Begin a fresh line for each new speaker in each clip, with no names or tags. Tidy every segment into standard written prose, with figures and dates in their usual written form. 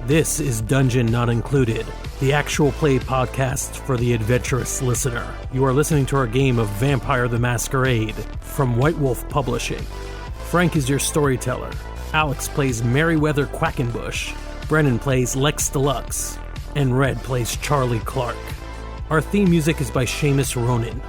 This is Dungeon Not Included, the actual play podcast for the adventurous listener. You are listening to our game of Vampire the Masquerade from White Wolf Publishing. Frank is your storyteller. Alex plays Merryweather Quackenbush. Brennan plays Lex Deluxe. And Red plays Charlie Clark. Our theme music is by Seamus Ronan.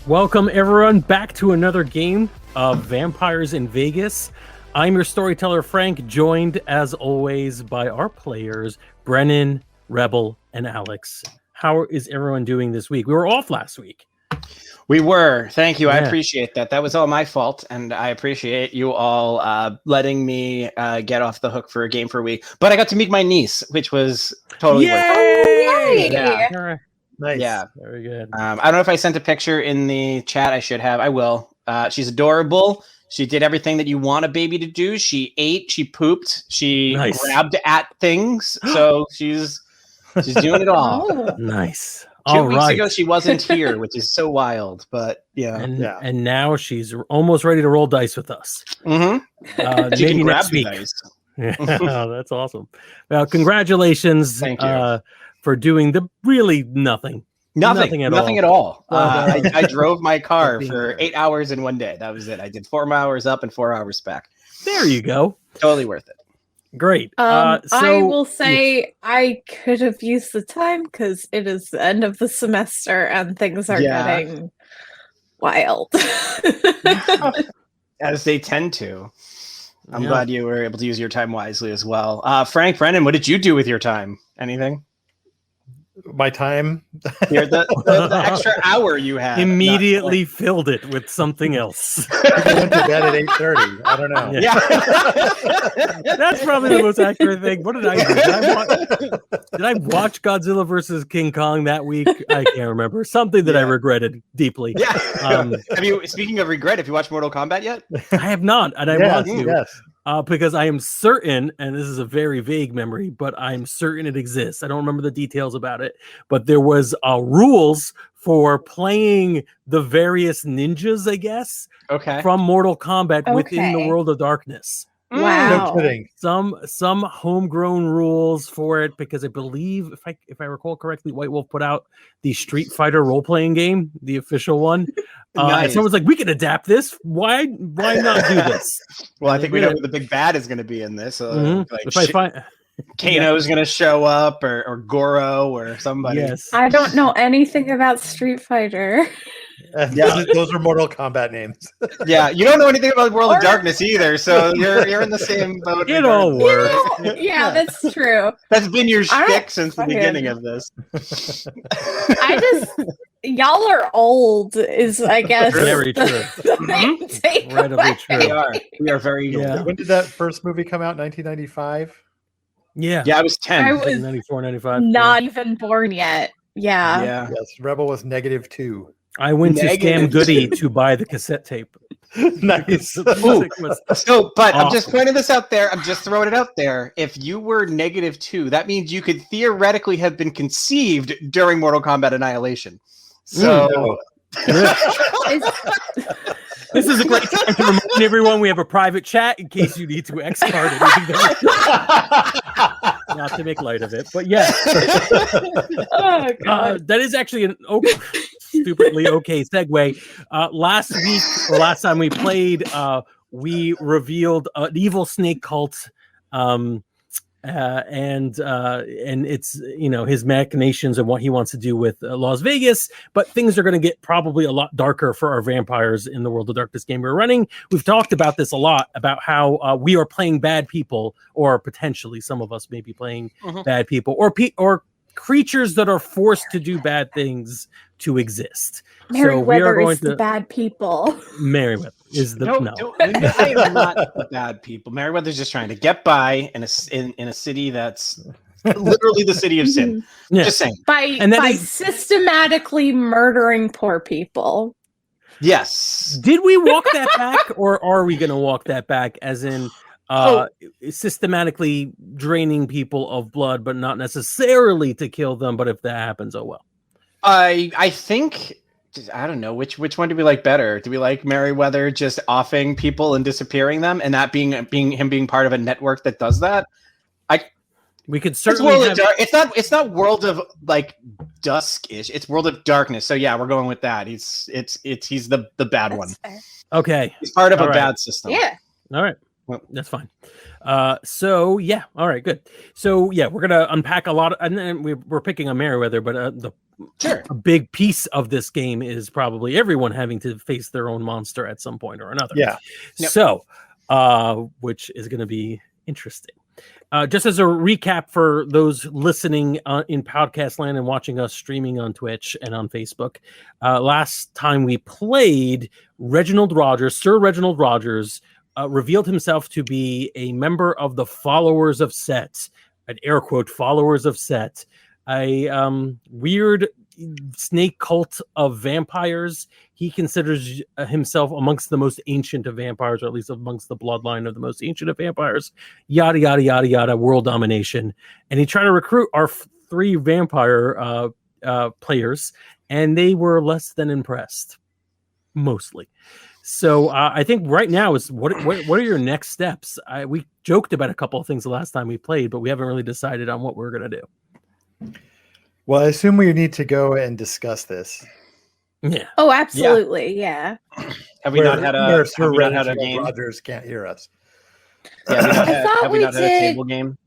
Welcome everyone back to another game of Vampires in Vegas. I'm your storyteller, Frank, joined, as always, by our players, Brennan, Rebel, and Alex. How is everyone doing this week? We were off last week.
We were. Thank you. Yeah. I appreciate that. That was all my fault, and I appreciate you all letting me get off the hook for a game for a week. But I got to meet my niece, which was totally worth it.
Yay!
Yeah.
Nice.
Yeah.
Very good.
I don't know if I sent a picture in the chat. I should have. I will. She's adorable. She did everything that you want a baby to do. She ate, she pooped, she grabbed at things. So she's doing it all.
Nice.
2 weeks ago, she wasn't here, which is so wild. But yeah.
And now she's almost ready to roll dice with us.
Mm-hmm. She
maybe
can grab
next week.
Dice.
Yeah, that's awesome. Well, congratulations.
Thank you.
For doing the really nothing.
Nothing at all. I drove my car for
there.
8 hours in one day. That was it. I did 4 hours up and 4 hours back.
There you go.
Totally worth it.
Great.
I will say I could have used the time because it is the end of the semester and things are getting wild.
As they tend to. I'm glad you were able to use your time wisely as well. Frank, Brennan, what did you do with your time? Anything?
My time?
the extra hour you had.
Immediately filled it with something else.
I went to bed at 8:30. I don't know.
Yeah. That's probably the most accurate thing. What did I do? Did I watch Godzilla versus King Kong that week? I can't remember. Something that I regretted deeply.
Yeah. Have you? Speaking of regret, have you watched Mortal Kombat yet?
I have not, and I want to.
Yes.
Because I am certain, and this is a very vague memory, but I'm certain it exists. I don't remember the details about it, but there was rules for playing the various ninjas, I guess, from Mortal Kombat within the World of Darkness.
Wow.
No kidding.
Some homegrown rules for it, because I believe, if I recall correctly, White Wolf put out the Street Fighter role-playing game, the official one. And someone's like, we can adapt this. Why not do this?
Well, I think we know who the big bad is going to be in this. Like,
if I find
Kano's going to show up, or Goro, or somebody.
Yes.
I don't know anything about Street Fighter.
Those are Mortal Kombat names.
Yeah, you don't know anything about the World of Darkness either, so you're in the same boat.
It all works.
Yeah, that's true.
That's been your shtick since the beginning of this.
Y'all are old, is I guess
very true.
Incredibly
true.
We are very old.
When did that first movie come out? 1995.
Yeah,
I was 10.
I was
94, 95.
not even born yet. Yeah.
Yes, Rebel was -2.
I went to Scam Goody to buy the cassette tape.
Nice.
But I'm just pointing this out there. I'm just throwing it out there. If you were -2, that means you could theoretically have been conceived during Mortal Kombat Annihilation. So
this is a great time to remind everyone we have a private chat in case you need to X-card anything. Not to make light of it, but yes. That is actually an stupidly okay segue. Last time we played, we revealed an evil snake cult, and it's his machinations and what he wants to do with Las Vegas. But things are going to get probably a lot darker for our vampires in the World of Darkness game we're running. We've talked about this a lot, about how we are playing bad people, or potentially some of us may be playing bad people, or creatures that are forced to do bad things to exist.
Merryweather is the bad people.
Merryweather is the
I am not the bad people. Merryweather's just trying to get by in a city that's literally the city of sin.
Yeah.
Just saying.
By systematically murdering poor people.
Yes.
Did we walk that back, or are we going to walk that back? As in, systematically draining people of blood, but not necessarily to kill them. But if that happens, oh well.
I think, I don't know, which one do we like better? Do we like Merryweather just offing people and disappearing them, and that being part of a network that does that?
We could certainly have...
It's not World of like Dusk-ish. It's World of Darkness. So yeah, we're going with that. He's the bad one.
Fair.
Okay.
He's part of a bad system.
Yeah.
All right. Well, that's fine. So yeah. All right. Good. So yeah, we're gonna unpack a lot, and then we're picking on Merryweather, but a big piece of this game is probably everyone having to face their own monster at some point or another.
Yeah.
Yep.
So, which is going to be interesting. Just as a recap for those listening in podcast land and watching us streaming on Twitch and on Facebook, last time we played, Sir Reginald Rogers, revealed himself to be a member of the Followers of Set, an air quote, Followers of Set, a weird snake cult of vampires. He considers himself amongst the most ancient of vampires, or at least amongst the bloodline of the most ancient of vampires. Yada yada yada yada. World domination, and he tried to recruit our 3 vampire players, and they were less than impressed, mostly. So I think right now is what are your next steps? We joked about a couple of things the last time we played, but we haven't really decided on what we're gonna do.
Well, I assume we need to go and discuss this.
Yeah.
Oh, absolutely. Yeah.
Have we not had a game?
Rogers can't hear us.
Yeah, have we not had a table game?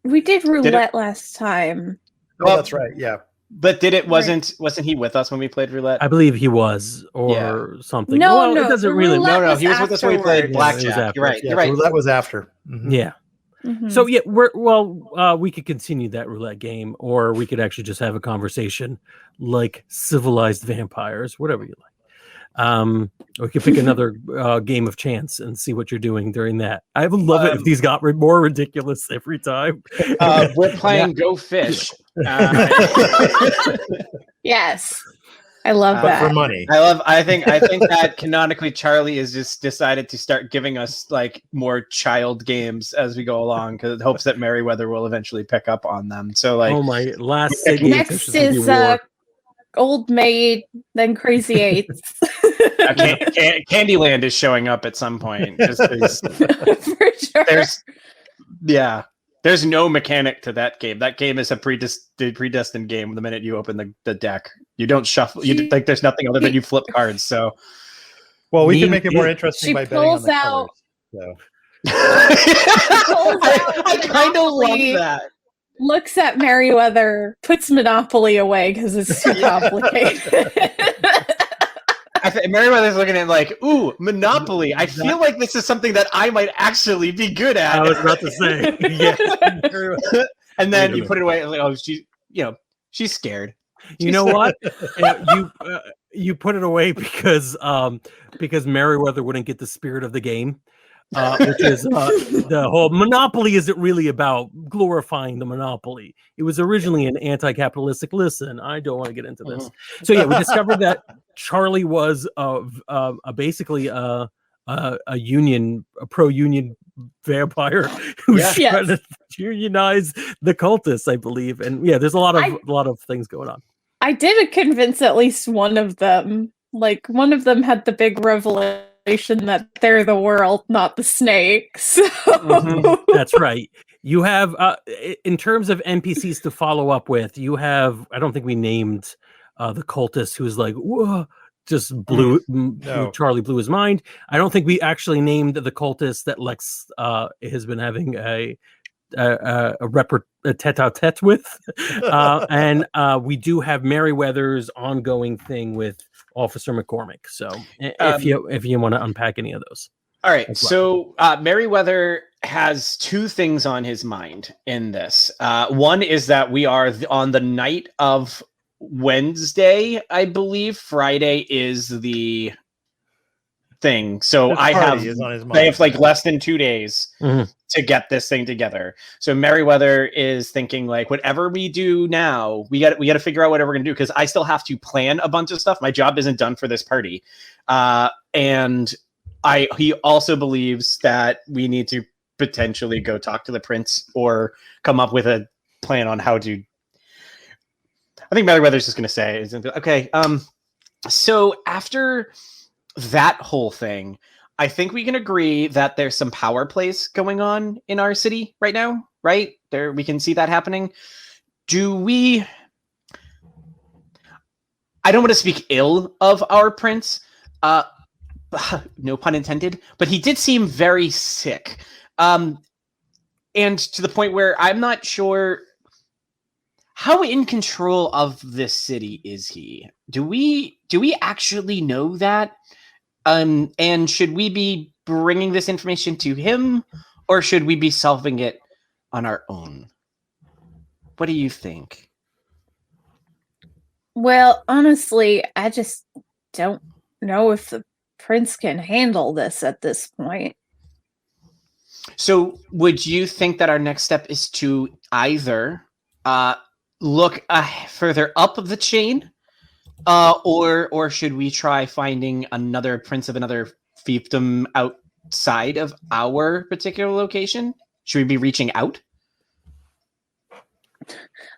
We did roulette last time.
Oh, that's right. Yeah.
But wasn't he with us when we played roulette?
I believe he was, or something.
No,
it doesn't really.
No, he was with us when we played blackjack. You're right.
Yeah, roulette was after.
Mm-hmm. Yeah.
Mm-hmm.
So yeah, we could continue that roulette game, or we could actually just have a conversation like civilized vampires, whatever you like. We could pick another game of chance and see what you're doing during that. I would love it if these got more ridiculous every time.
We're playing Go Fish.
Yes. I love that.
For money.
I think that canonically Charlie has just decided to start giving us like more child games as we go along, because it hopes that Merryweather will eventually pick up on them. So like,
oh my, last
next is Old Maid, then Crazy Eights.
Candyland is showing up at some point. Just
for sure.
There's no mechanic to that game. That game is a predestined game. The minute you open the deck, you don't shuffle. You like there's nothing other than you flip cards. So,
well, we can make it more interesting by betting on the colors. So.
I kind of love that.
Looks at Merryweather, puts Monopoly away because it's too complicated.
Merryweather's looking at it like, ooh, Monopoly. I feel like this is something that I might actually be good at.
I was about to say, yeah.
And then you put it away. Like, oh, she's scared.
You know what? You put it away because Merryweather wouldn't get the spirit of the game. Which is the whole Monopoly isn't really about glorifying the monopoly. It was originally an anti-capitalistic. Listen, I don't want to get into this. So yeah, we discovered that Charlie was basically a pro-union vampire who's trying to unionize the cultists, I believe. And yeah, there's a lot of things going on.
I did convince at least one of them. Like one of them had the big revelation that they're the world, not the snakes. So.
That's right. You have, in terms of NPCs to follow up with, you have, I don't think we named the cultist who's like, whoa, just Charlie blew his mind. I don't think we actually named the cultist that Lex has been having a tete-a-tete with. And we do have Merryweather's ongoing thing with Officer McCormick. So if you want to unpack any of those.
All right. So Merryweather has 2 things on his mind in this. One is that we are on the night of Wednesday, I believe. Friday is the thing. So
His
I
party is on his
they have
mind.
like less than 2 days to get this thing together. So Merriweather is thinking like, whatever we do now, we got to figure out whatever we're gonna do, because I still have to plan a bunch of stuff. My job isn't done for this party, and he also believes that we need to potentially go talk to the prince or come up with a plan on how to. I think Merriweather's just gonna say, okay, so after that whole thing, I think we can agree that there's some power plays going on in our city right now, right? There, we can see that happening. I don't want to speak ill of our prince, no pun intended, but he did seem very sick. And to the point where I'm not sure how in control of this city is he. Do we actually know that? And should we be bringing this information to him, or should we be solving it on our own? What do you think?
Well, honestly, I just don't know if the prince can handle this at this point.
So would you think that our next step is to either look further up the chain, or should we try finding another prince of another fiefdom outside of our particular location? Should we be reaching out?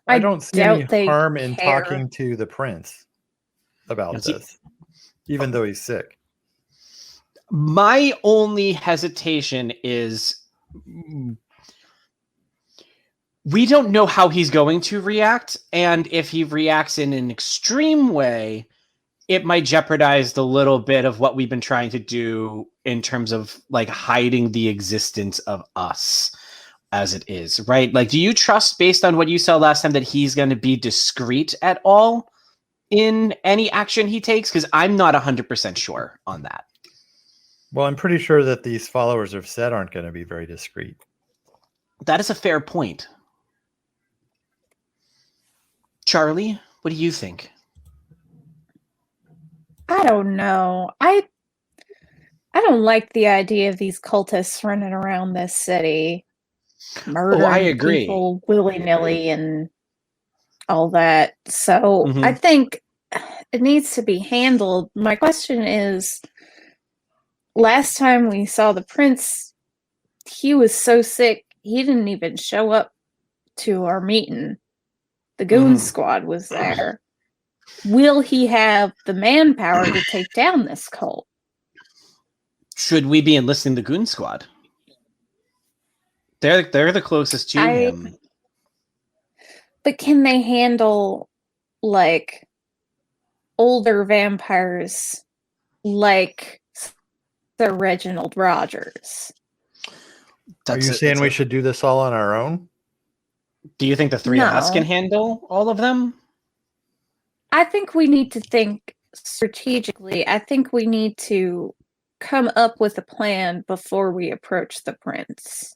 I don't see
doubt
any
they
harm in
care.
talking to the prince about
Yes,
this, even though he's sick.
My only hesitation is we don't know how he's going to react, and if he reacts in an extreme way, it might jeopardize the little bit of what we've been trying to do in terms of like hiding the existence of us as it is, right? Like, do you trust, based on what you saw last time, that he's going to be discreet at all in any action he takes? Because I'm not 100% sure on that.
Well, I'm pretty sure that these followers of Set aren't going to be very discreet.
That is a fair point. Charlie, what do you think?
I don't know. I don't like the idea of these cultists running around this city, murdering
I agree.
people willy-nilly and all that. So I think it needs to be handled. My question is, last time we saw the prince, he was so sick, he didn't even show up to our meeting. The goon squad was there. Will he have the manpower to take down this cult?
Should we be enlisting the goon squad? They're the closest to him.
But can they handle like older vampires like Sir Reginald Rogers?
Are you saying we should do this all on our own?
Do you think the three of us can handle all of them?
I think we need to think strategically. I think we need to come up with a plan before we approach the prince.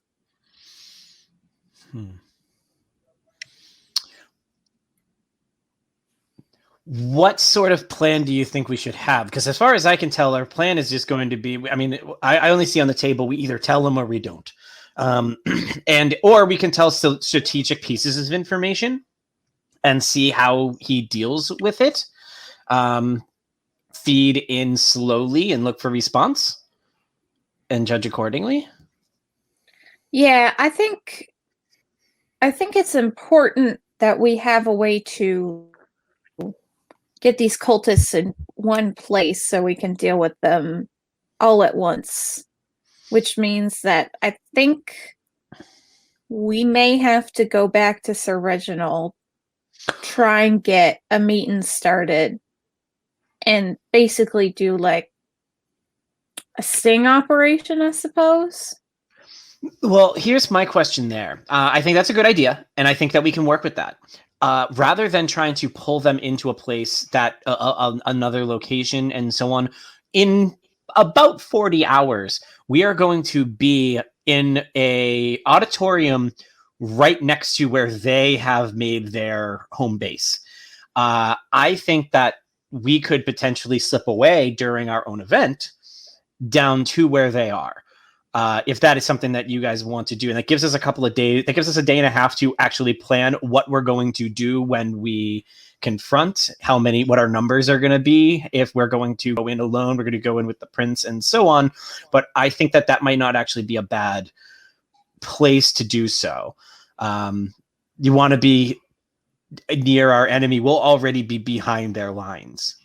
What sort of plan do you think we should have? Because as far as I can tell, our plan is just going to be, I mean, I only see on the table, we either tell them or we don't. Or we can tell strategic pieces of information and see how he deals with it. Feed in slowly and look for response and judge accordingly.
Yeah, I think it's important that we have a way to get these cultists in one place so we can deal with them all at once, which means that I think we may have to go back to Sir Reginald, try and get a meeting started, and basically do like a sting operation, I suppose.
Well, here's my question there. I think that's a good idea, and I think that we can work with that. Rather than trying to pull them into a place that another location and so on, in about 40 hours, we are going to be in a auditorium right next to where they have made their home base. I think that we could potentially slip away during our own event down to where they are. If that is something that you guys want to do. And that gives us a couple of days, that gives us a day and a half to actually plan what we're going to do when we confront, what our numbers are going to be. If we're going to go in alone, we're going to go in with the prince and so on. But I think that might not actually be a bad place to do so. You want to be near our enemy. We'll already be behind their lines.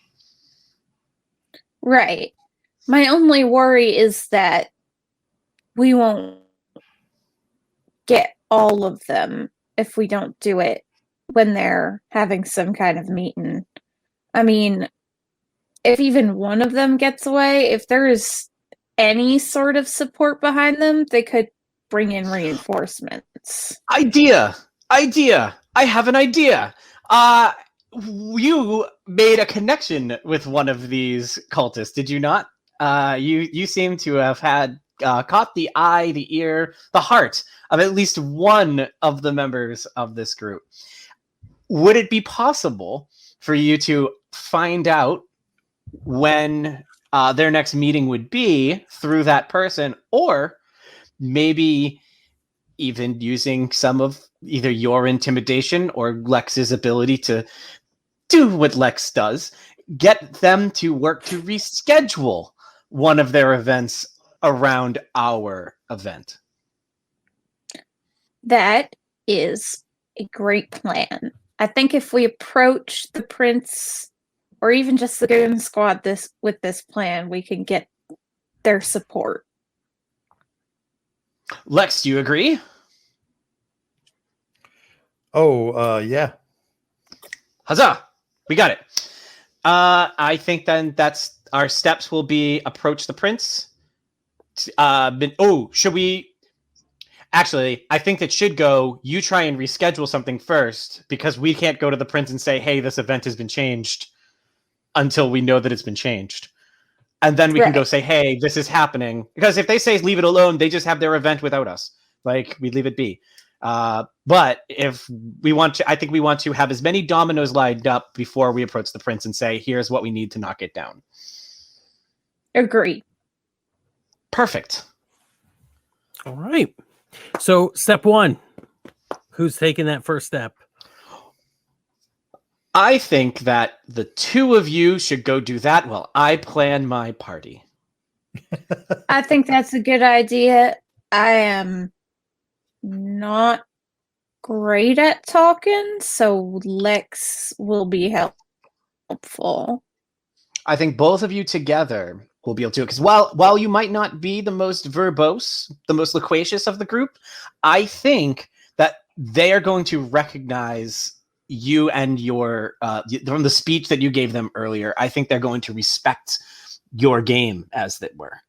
Right. My only worry is that we won't get all of them if we don't do it when they're having some kind of meeting. I mean, if even one of them gets away, if there is any sort of support behind them, they could bring in reinforcements.
Idea. I have an idea. You made a connection with one of these cultists, did you not? You seem to have had caught the eye, the ear, the heart of at least one of the members of this group. Would it be possible for you to find out when their next meeting would be through that person, or maybe even using some of either your intimidation or Lex's ability to do what Lex does, get them to work to reschedule one of their events around our event?
That is a great plan. I think if we approach the prince or even just the Goon Squad with this plan, we can get their support.
Lex, do you agree?
Oh, yeah.
Huzzah! We got it. I think then that's our steps will be approach the prince. Should we? Actually, I think that should go. You try and reschedule something first, because we can't go to the prince and say, "Hey, this event has been changed," until we know that it's been changed, and then we can go say, "Hey, this is happening." Because if they say leave it alone, they just have their event without us. Like, we leave it be. But if we want to, I think we want to have as many dominoes lined up before we approach the prince and say, "Here's what we need to knock it down."
Agree.
Perfect.
All right. So step one, who's taking that first step?
I think that the two of you should go do that while I plan my party.
I think that's a good idea. I am not great at talking, so Lex will be helpful.
I think both of you together will be able to, because while you might not be the most verbose, the most loquacious of the group, I think that they are going to recognize you and your from the speech that you gave them earlier. I think they're going to respect your game, as it were.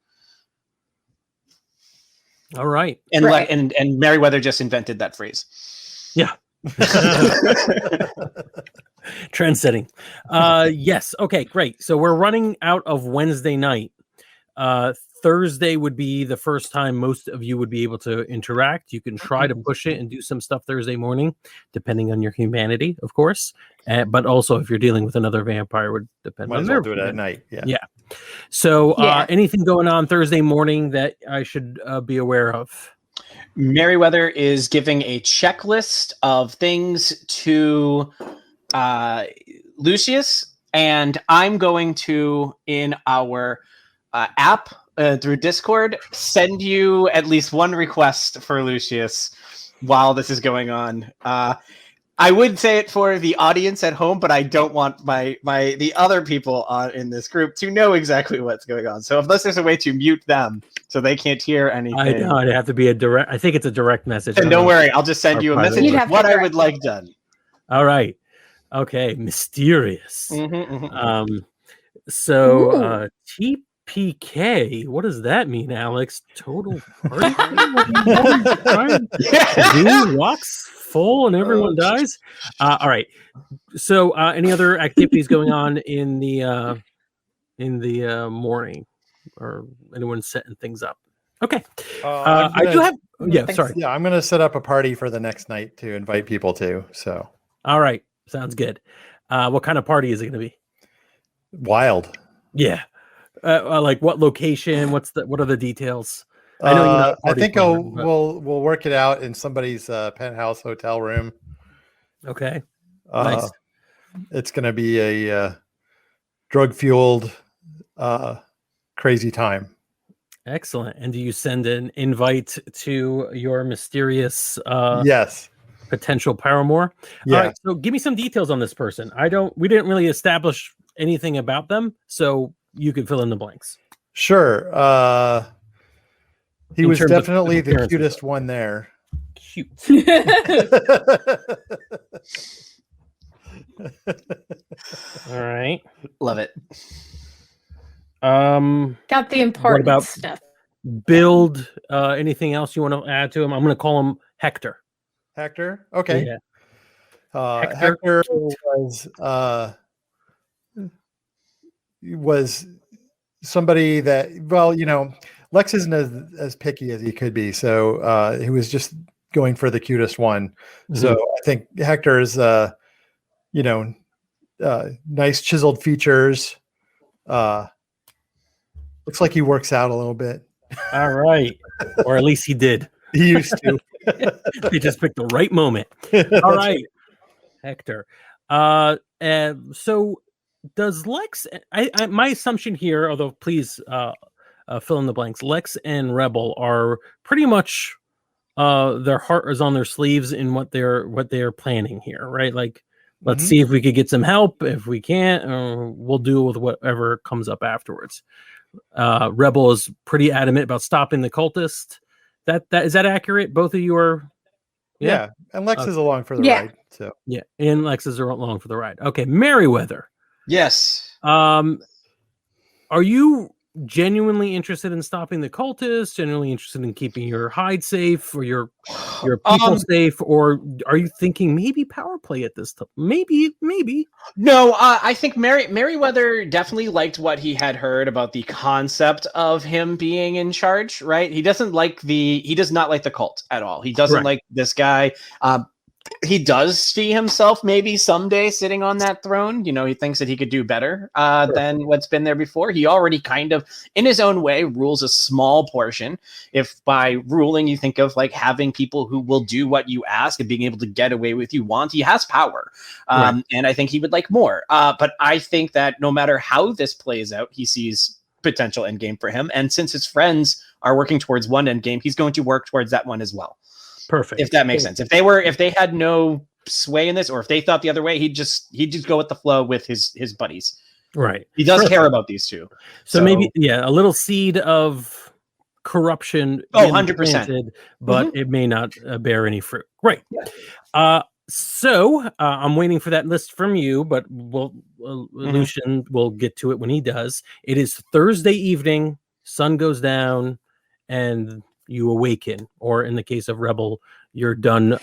All right.
And and Merriweather just invented that phrase.
Yeah. Trendsetting. Yes. Okay, great. So we're running out of Wednesday night. Thursday would be the first time most of you would be able to interact. You can try to push it and do some stuff Thursday morning, depending on your humanity, of course. But also, if you're dealing with another vampire, would depend
Might
on
as
their
well do it at night. Yeah.
Yeah. So anything going on Thursday morning that I should be aware of?
Merriweather is giving a checklist of things to Lucius, and I'm going to, in our app through Discord, send you at least one request for Lucius while this is going on. I would say it for the audience at home, but I don't want the other people in this group to know exactly what's going on. So unless there's a way to mute them so they can't hear anything,
I know it'd have to be a direct. I think it's a direct message.
And don't worry, I'll just send you a message with what I would like done.
All right. Okay. Mysterious. So TPK. What does that mean, Alex? Total party? Doom walks full and everyone dies. All right. So any other activities going on in the morning, or anyone setting things up? Okay. I do have. Yeah. Sorry.
Yeah, I'm going to set up a party for the next night to invite people to. So.
All right. Sounds good. What kind of party is it going to be?
Wild.
Yeah. Like what location? What are the details? I know you're not.
I think we'll work it out in somebody's penthouse hotel room.
Okay. Nice.
It's going to be a drug-fueled, crazy time.
Excellent. And do you send an invite to your mysterious
yes,
potential paramour?
Yeah.
All right, so give me some details on this person. We didn't really establish anything about them, so you can fill in the blanks.
Sure. He was definitely the cutest one there.
Cute. All right.
Love it.
Got the important stuff.
Build anything else you want to add to him? I'm going to call him Hector.
Hector? Okay.
Yeah.
Hector was somebody that, well, Lex isn't as picky as he could be. So he was just going for the cutest one. Mm-hmm. So I think Hector is, nice chiseled features. Looks like he works out a little bit.
All right. Or at least he did.
He used to.
He just picked the right moment. All right. Hector. So does Lex, my assumption here, although please fill in the blanks, Lex and Rebel are pretty much their heart is on their sleeves in what they're planning here, right? Like, let's see if we could get some help. If we can't, we'll deal with whatever comes up afterwards. Rebel is pretty adamant about stopping the cultist. That is that accurate? Both of you are.
Yeah. And Lex is along for the ride. So
yeah, and Lex is along for the ride. Okay, Merriweather.
Yes.
Are you genuinely interested in stopping the cultists? Genuinely interested in keeping your hide safe or your people safe, or are you thinking maybe power play at this time? Maybe.
No, I think Merriweather definitely liked what he had heard about the concept of him being in charge. Right? He does not like the cult at all. He doesn't like this guy. He does see himself maybe someday sitting on that throne. He thinks that he could do better than what's been there before. He already kind of, in his own way, rules a small portion. If by ruling you think of like having people who will do what you ask and being able to get away with you want, he has power. And I think he would like more. But I think that no matter how this plays out, he sees potential endgame for him. And since his friends are working towards one endgame, he's going to work towards that one as well.
Perfect.
If that makes sense. If they had no sway in this, or if they thought the other way, he'd just go with the flow with his buddies.
Right.
He does care about these two.
So maybe a little seed of corruption.
100%.
But it may not bear any fruit. Right. Yeah. So I'm waiting for that list from you, but Lucian will get to it when he does. It is Thursday evening. Sun goes down, and you awaken, or in the case of Rebel, you're done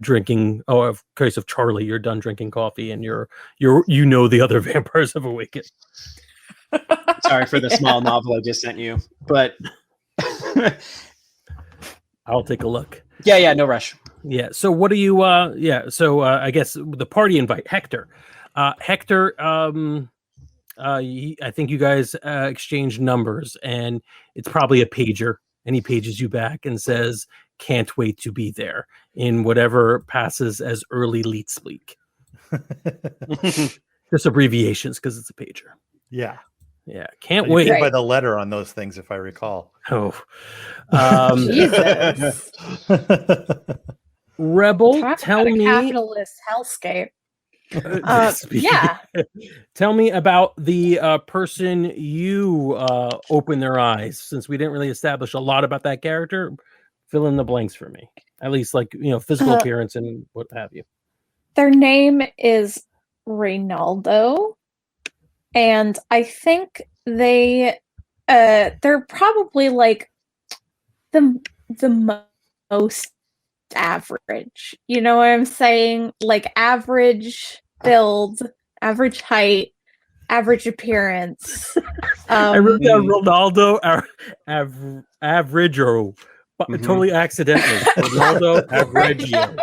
drinking. Oh, in case of Charlie, you're done drinking coffee, and the other vampires have awakened.
Sorry for the small novel I just sent you, but
I'll take a look.
Yeah, no rush.
Yeah. So what do you? So I guess the party invite Hector. Hector. I think you guys exchanged numbers, and it's probably a pager. And he pages you back and says, "Can't wait to be there," in whatever passes as early leet speak. Just abbreviations because it's a pager.
Yeah.
Can't wait.
By the letter on those things, if I recall.
Oh,
Jesus.
Rebel, tell me.
Capitalist hellscape.
Tell me about the person you open their eyes, since we didn't really establish a lot about that character. Fill in the blanks for me, at least like physical appearance and what have you.
Their name is Reynaldo, and I think they're probably like the most average. You know what I'm saying? Like average build, average height, average appearance.
I wrote down Ronaldo Averagio, totally accidentally. Ronaldo Averagio.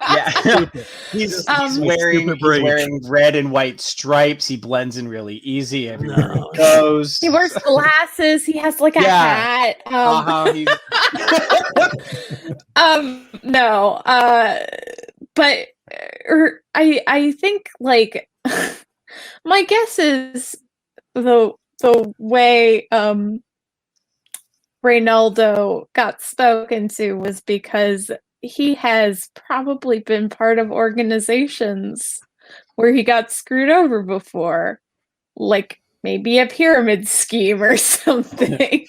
Yeah. He's wearing red and white stripes. He blends in really easy everywhere he goes.
He wears glasses. He has like a hat. No. But I think like my guess is the way Reynaldo got spoken to was because he has probably been part of organizations where he got screwed over before, like maybe a pyramid scheme or something.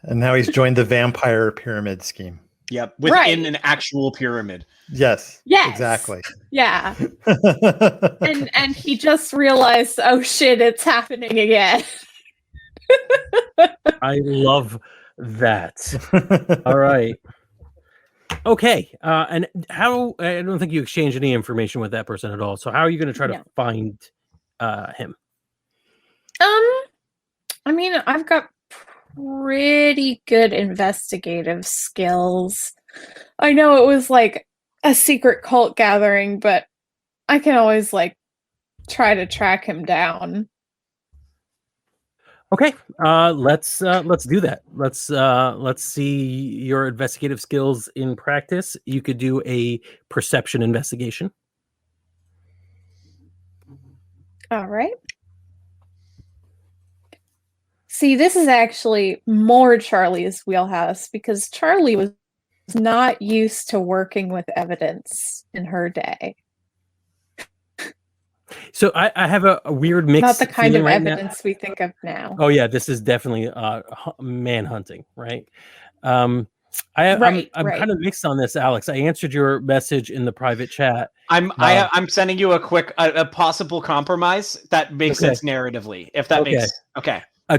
And now he's joined the vampire pyramid scheme.
Yep, within an actual pyramid.
Yes, exactly.
Yeah. and he just realized, oh shit, it's happening again.
I love that. All right. Okay. And how? I don't think you exchanged any information with that person at all. So how are you going to try to find him?
I mean, I've got pretty good investigative skills. I know it was like a secret cult gathering, but I can always like try to track him down.
Okay, let's do that. Let's see your investigative skills in practice. You could do a perception investigation.
All right. See, this is actually more Charlie's wheelhouse because Charlie was not used to working with evidence in her day.
So I have a weird mix.
Not the kind of evidence we think of now.
Oh yeah, this is definitely man hunting, right? I'm kind of mixed on this, Alex. I answered your message in the private chat.
I'm sending you a possible compromise that makes sense narratively. If that makes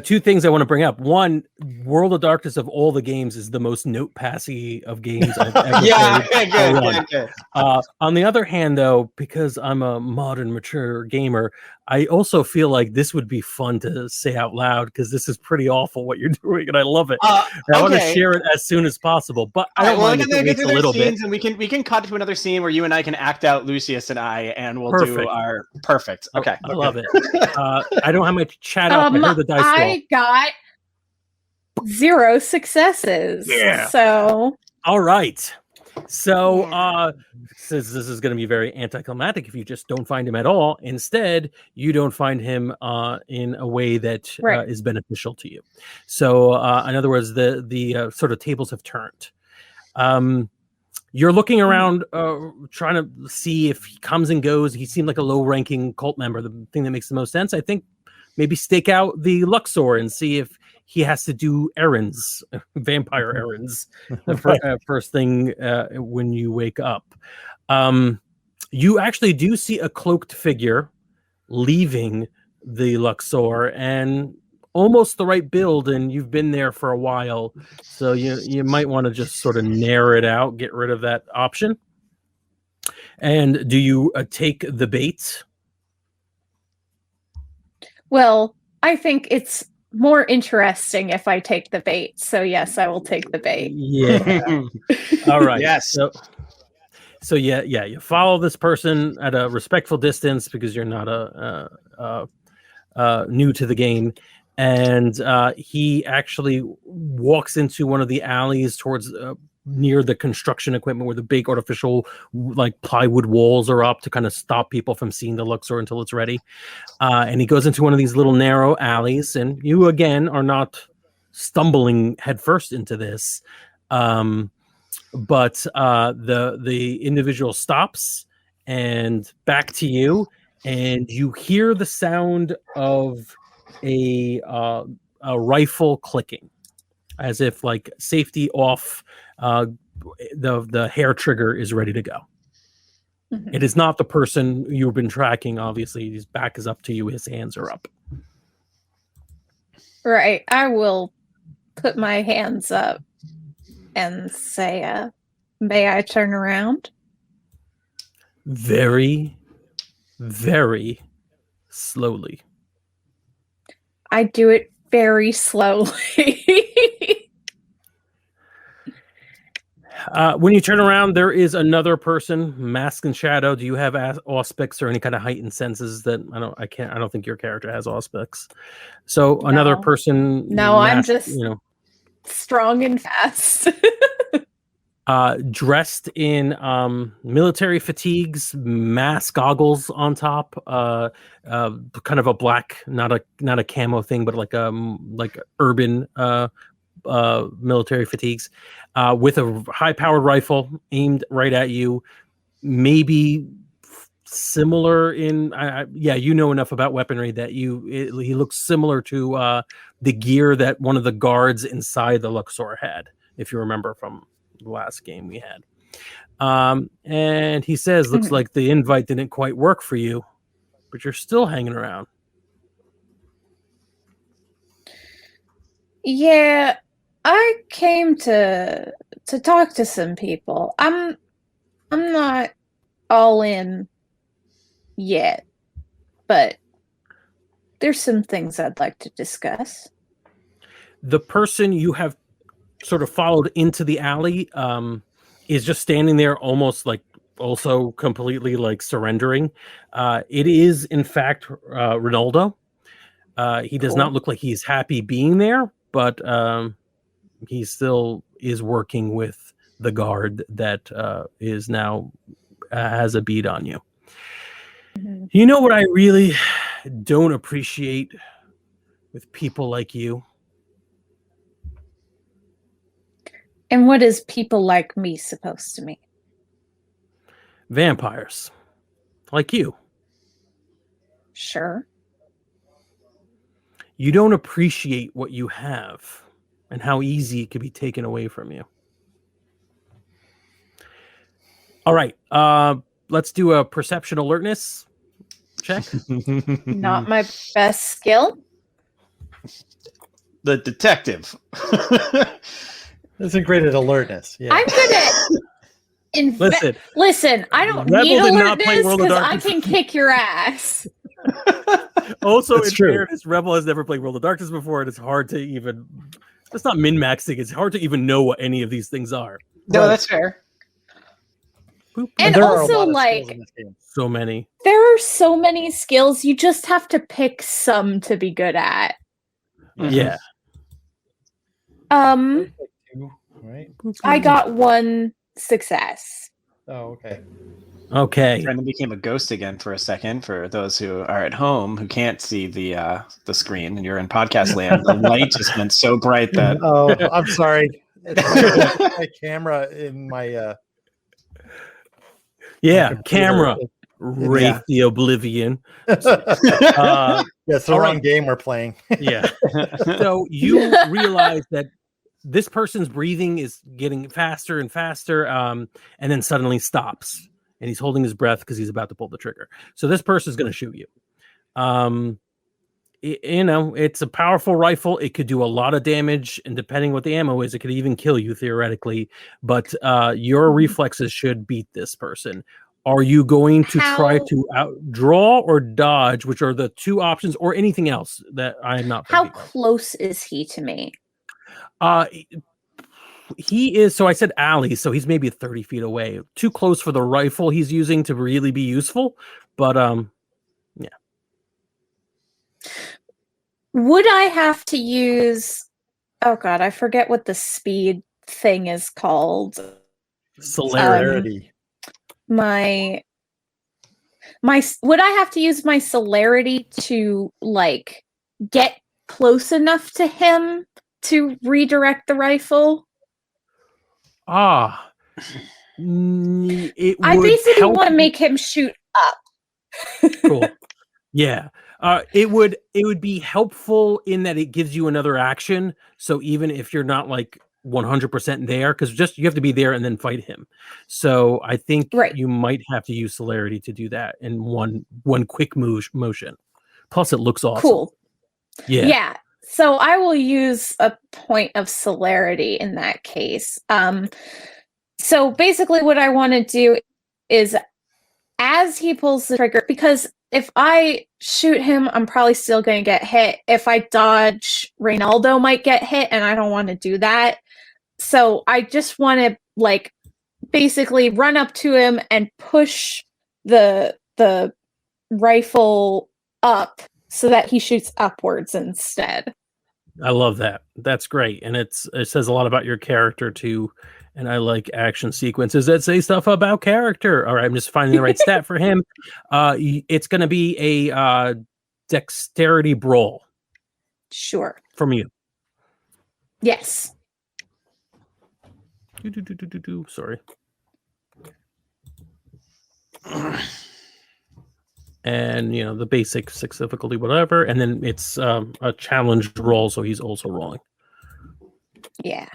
two things I want to bring up. One, World of Darkness of all the games is the most note-passy of games I've ever played.
Good.
On the other hand, though, because I'm a modern, mature gamer, I also feel like this would be fun to say out loud because this is pretty awful what you're doing, and I love it. I want to share it as soon as possible, but I don't mind if it waits a little bit.
And we can cut to another scene where you and I can act out Lucius and I, and we'll do our perfect. Okay,
I love it. I don't have my chat up. I heard the dice roll.
I got 0 successes.
Yeah.
So
all right. So since this is going to be very anticlimactic if you just don't find him at all, instead you don't find him in a way that is beneficial to you. So in other words, the sort of tables have turned. You're looking around trying to see if he comes and goes. He seemed like a low-ranking cult member. The thing that makes the most sense, I think, maybe stake out the Luxor and see if he has to do errands, vampire errands, first thing when you wake up. You actually do see a cloaked figure leaving the Luxor and almost the right build, and you've been there for a while, so you might want to just sort of narrow it out, get rid of that option. And do you take the bait?
Well, I think it's more interesting if I take the bait. So yes, I will take the bait.
Yeah. All right.
Yes.
So you follow this person at a respectful distance because you're not new to the game, and he actually walks into one of the alleys towards near the construction equipment where the big artificial like plywood walls are up to kind of stop people from seeing the Luxor until it's ready. And he goes into one of these little narrow alleys, and you again are not stumbling headfirst into this. But the individual stops and back to you, and you hear the sound of a rifle clicking, as if like safety off. The hair trigger is ready to go. Mm-hmm. It is not the person you've been tracking. Obviously, his back is up to you. His hands are up.
Right. I will put my hands up and say, may I turn around?
Very, very slowly.
I do it very slowly.
When you turn around, there is another person, mask and shadow. Do you have auspics or any kind of heightened senses that I don't think your character has auspics. So another person.
No, I'm just strong and fast.
Dressed in military fatigues, mask, goggles on top, kind of a black, not a camo thing, but like urban military fatigues, with a high-powered rifle aimed right at you. Maybe similar in, you know enough about weaponry that he looks similar to the gear that one of the guards inside the Luxor had, if you remember from the last game we had. And he says, looks like the invite didn't quite work for you, but you're still hanging around.
Yeah, I came to talk to some people. I'm not all in yet, but there's some things I'd like to discuss.
The person you have sort of followed into the alley is just standing there, almost like also completely like surrendering. It is in fact Ronaldo. He does not look like he's happy being there, but he still is working with the guard that is now has a bead on you. Mm-hmm. You know what I really don't appreciate with people like you?
And what is people like me supposed to mean?
Vampires. Like you.
Sure.
You don't appreciate what you have and how easy it could be taken away from you. All right. Let's do a perception alertness check.
Not my best skill.
The detective.
Isn't great at alertness. Yeah.
I'm good at Listen, I don't
Rebel
need alertness because I
Darkness.
can kick your ass.
Also,
That's
in
true.
fairness, Rebel has never played World of Darkness before, and it's hard to even. It's not min-maxing. It's hard to even know what any of these things are.
No, that's fair.
And
there are a
also,
lot of
like,
skills in this game.
So many.
there are so many skills. You just have to pick some to be good at.
Yeah.
Right?
I got one success.
Oh, okay.
Okay.
Brendan became a ghost again for a second. For those who are at home who can't see the screen, and you're in podcast land, the light just went so bright that.
Oh, I'm sorry. It's my camera in my.
Camera. Wraith the Oblivion.
It's the
all
wrong
right.
game we're playing.
Yeah. So you realize that this person's breathing is getting faster and faster, and then suddenly stops, and he's holding his breath because he's about to pull the trigger. So this person is going to shoot you. It's a powerful rifle. It could do a lot of damage, and depending what the ammo is, it could even kill you theoretically. But your reflexes should beat this person. Are you going to try to outdraw or dodge, which are the two options, or anything else that I am not?
How close is he to me?
He is. So I said alley, so he's maybe 30 feet away. Too close for the rifle he's using to really be useful. But yeah.
Would I have to use? Oh God, I forget what the speed thing is called.
Celerity.
My would I have to use my celerity to like get close enough to him to redirect the rifle?
I
basically want to make him shoot up.
Cool. Yeah. It would be helpful in that it gives you another action. So even if you're not like 100% there, because you have to be there and then fight him. So I think you might have to use celerity to do that in one quick motion. Plus, it looks awesome.
Cool.
Yeah.
Yeah. So I will use a point of celerity in that case. So basically what I want to do is as he pulls the trigger, because if I shoot him, I'm probably still going to get hit. If I dodge, Reynaldo might get hit, and I don't want to do that. So I just want to like basically run up to him and push the rifle up so that he shoots upwards instead.
I love that. That's great. And it says a lot about your character too. And I like action sequences that say stuff about character. All right, I'm just finding the right stat for him. It's going to be a dexterity brawl.
Sure.
From you.
Yes.
Sorry. And the basic 6 difficulty, whatever, and then it's a challenged roll, so he's also rolling.
Yeah.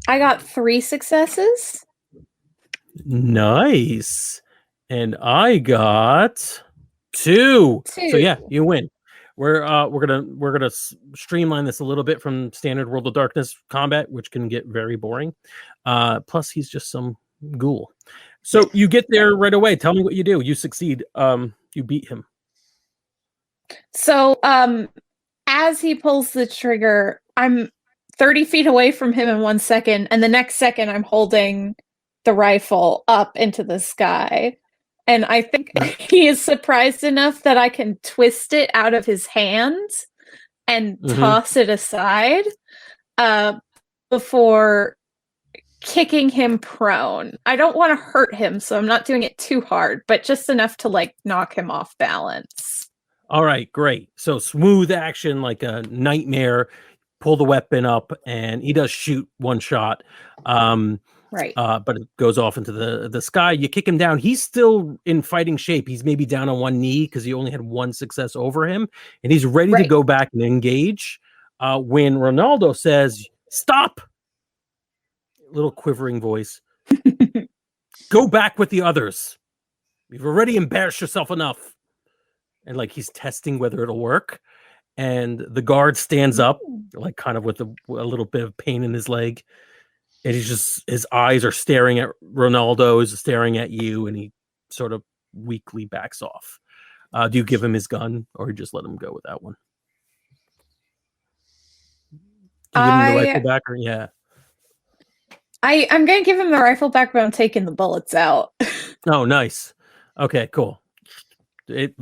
I got 3 successes.
Nice. And I got 2. So yeah, you win. We're gonna streamline this a little bit from standard World of Darkness combat, which can get very boring. Plus, he's just some ghoul. So you get there right away. Tell me what you do. You succeed. You beat him.
So as he pulls the trigger, I'm 30 feet away from him in 1 second, and the next second I'm holding the rifle up into the sky. And I think he is surprised enough that I can twist it out of his hands and toss it aside before kicking him prone. I don't want to hurt him, so I'm not doing it too hard, but just enough to knock him off balance.
All right, great. So smooth action, like a nightmare. Pull the weapon up, and he does shoot one shot.
Right.
But it goes off into the sky. You kick him down. He's still in fighting shape. He's maybe down on one knee because you only had 1 success over him, and he's ready to go back and engage. When Ronaldo says, "Stop!" Little quivering voice. Go back with the others. You've already embarrassed yourself enough. And he's testing whether it'll work. And the guard stands up, kind of with a little bit of pain in his leg. And his eyes are staring at Ronaldo, is staring at you, and he sort of weakly backs off. Do you give him his gun, or just let him go with that one? Do you give him the rifle back, or yeah?
I'm going to give him the rifle back, but I'm taking the bullets out.
Oh, nice. Okay, cool. It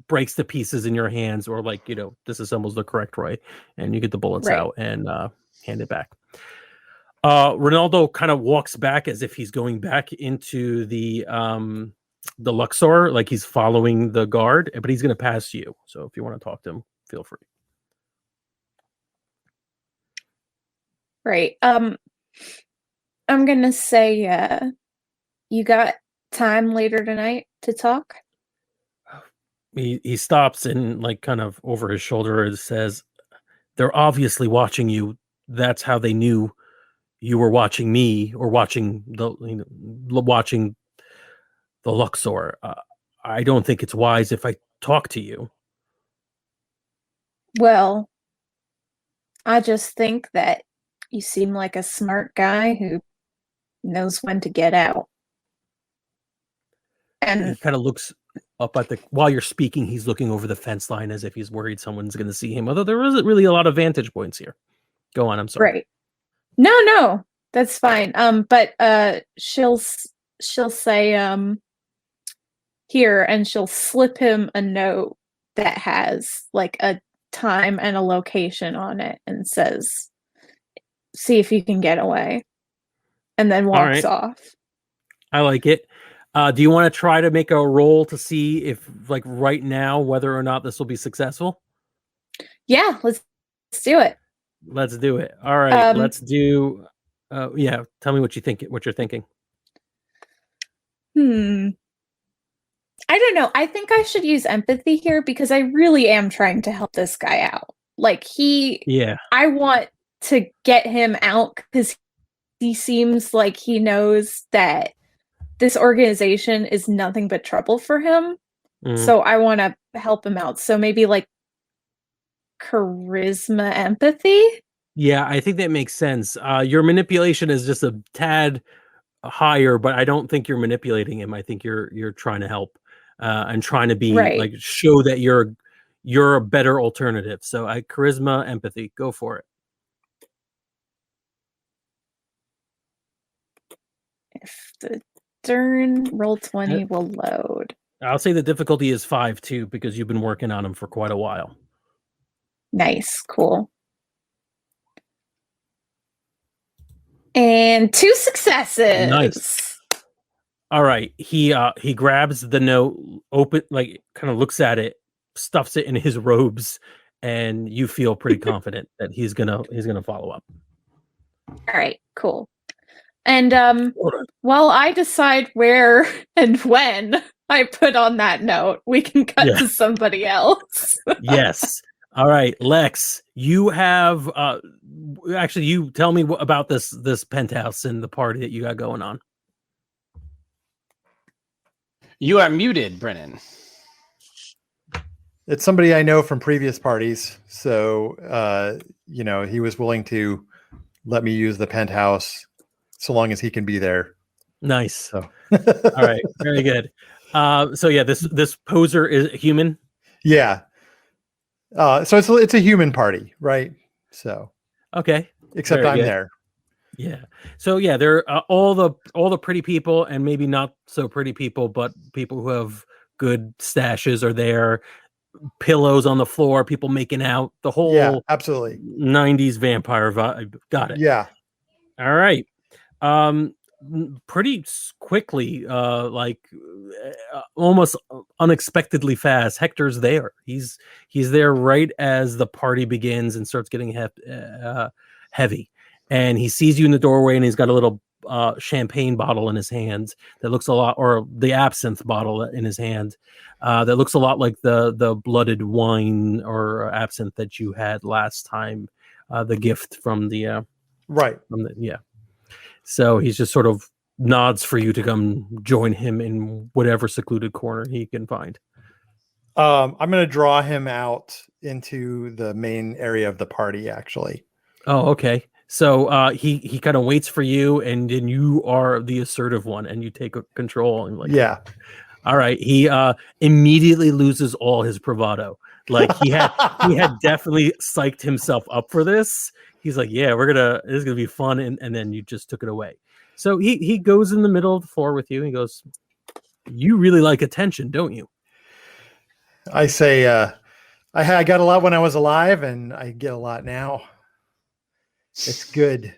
breaks to pieces in your hands, or disassembles the correct way, and you get the bullets out and hand it back. Ronaldo kind of walks back as if he's going back into the Luxor, like he's following the guard, but he's going to pass you. So if you want to talk to him, feel free.
Right. I'm going to say, you got time later tonight to talk?
He stops and kind of over his shoulder says, "They're obviously watching you. That's how they knew you were watching me, or watching the Luxor. I don't think it's wise if I talk to you."
Well, I just think that you seem like a smart guy who knows when to get out. And
he kind of looks up at while you're speaking, he's looking over the fence line as if he's worried someone's going to see him. Although there isn't really a lot of vantage points here. Go on. I'm sorry.
Right. No, that's fine. But she'll say, here, and she'll slip him a note that has a time and a location on it, and says, "See if you can get away," and then walks off.
I like it. Do you want to try to make a roll to see if right now whether or not this will be successful?
Yeah, let's do it.
Let's do it. All right, let's do. Yeah, tell me what you think. What you're thinking.
I don't know. I think I should use empathy here because I really am trying to help this guy out. I want to get him out because he seems like he knows that this organization is nothing but trouble for him. So I want to help him out. So maybe charisma, empathy.
Yeah, I think that makes sense. Your manipulation is just a tad higher, but I don't think you're manipulating him. I think you're trying to help and trying to be show that you're a better alternative. So charisma, empathy, go for it.
if the darn Roll20 will load.
I'll say the difficulty is 5 too, because you've been working on them for quite a while.
Nice, cool. And 2 successes.
Nice. All right. He grabs the note, kind of looks at it, stuffs it in his robes, and you feel pretty confident that he's gonna follow up.
All right, cool. And while I decide where and when I put on that note, we can cut to somebody else.
Yes. All right, Lex, you have actually, you tell me about this penthouse and the party that you got going on.
You are muted, Brennan.
It's somebody I know from previous parties. So, he was willing to let me use the penthouse so long as he can be there.
Nice.
So.
All right. Very good. So yeah, this poser is human.
Yeah. So it's a human party, right? So.
Okay.
Except
Very
I'm
good.
there.
Yeah. So yeah, they're all the pretty people and maybe not so pretty people, but people who have good stashes are there. Pillows on the floor, people making out, the whole
absolutely
90s vampire vibe. Got it.
Yeah.
All right. Pretty quickly, almost unexpectedly fast, Hector's there. He's there right as the party begins and starts getting heavy. And he sees you in the doorway, and he's got a little champagne bottle in his hand that looks a lot, or the absinthe bottle in his hand that looks a lot like the blooded wine or absinthe that you had last time, the gift from the
right.
So he's just sort of nods for you to come join him in whatever secluded corner he can find.
I'm going to draw him out into the main area of the party, actually.
Oh, okay. So he kind of waits for you, and then you are the assertive one, and you take control. And
yeah.
All right. He immediately loses all his bravado. Like he had definitely psyched himself up for this. He's like, yeah, this is gonna be fun, and then you just took it away. So he goes in the middle of the floor with you, and he goes, you really like attention, don't you?
I say, I got a lot when I was alive, and I get a lot now. It's good.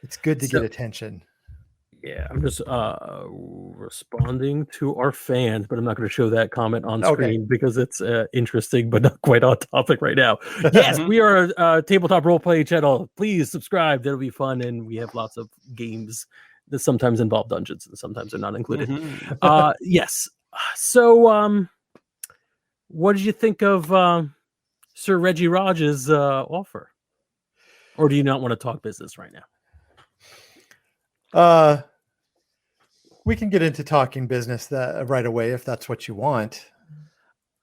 It's good to get attention.
Yeah, I'm just responding to our fans, but I'm not going to show that comment on screen because it's interesting, but not quite on topic right now. Yes, we are a tabletop roleplay channel. Please subscribe. That'll be fun, and we have lots of games that sometimes involve dungeons, and sometimes they're not included. Yes. So, what did you think of Sir Reggie Raj's offer? Or do you not want to talk business right now?
We can get into talking business right away if that's what you want.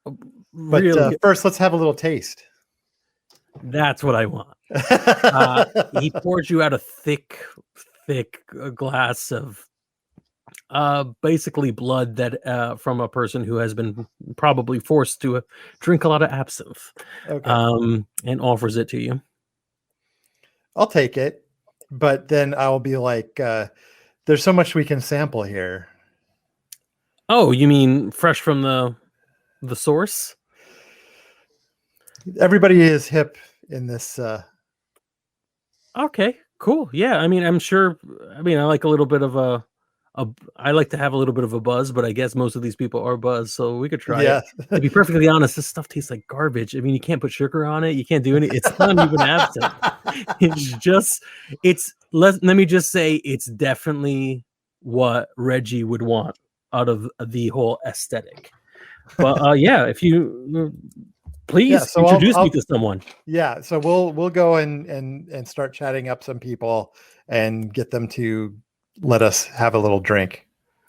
But
really?
First, let's have a little taste.
That's what I want. He pours you out a thick glass of basically blood that from a person who has been probably forced to drink a lot of absinthe. And offers it to you.
I'll take it, but then I'll be like, there's so much we can sample here.
Oh, you mean fresh from the source?
Everybody is hip in this.
Okay, cool. Yeah, I mean, I'm sure. I mean, I like a little bit of I like to have a little bit of a buzz, but I guess most of these people are buzzed, so we could try it. To be perfectly honest, this stuff tastes like garbage. I mean, you can't put sugar on it. You can't do anything. It's not even absinthe. Let me just say, it's definitely what Reggie would want out of the whole aesthetic. But yeah, if you please introduce me to someone.
Yeah, so we'll go and start chatting up some people and get them to let us have a little drink.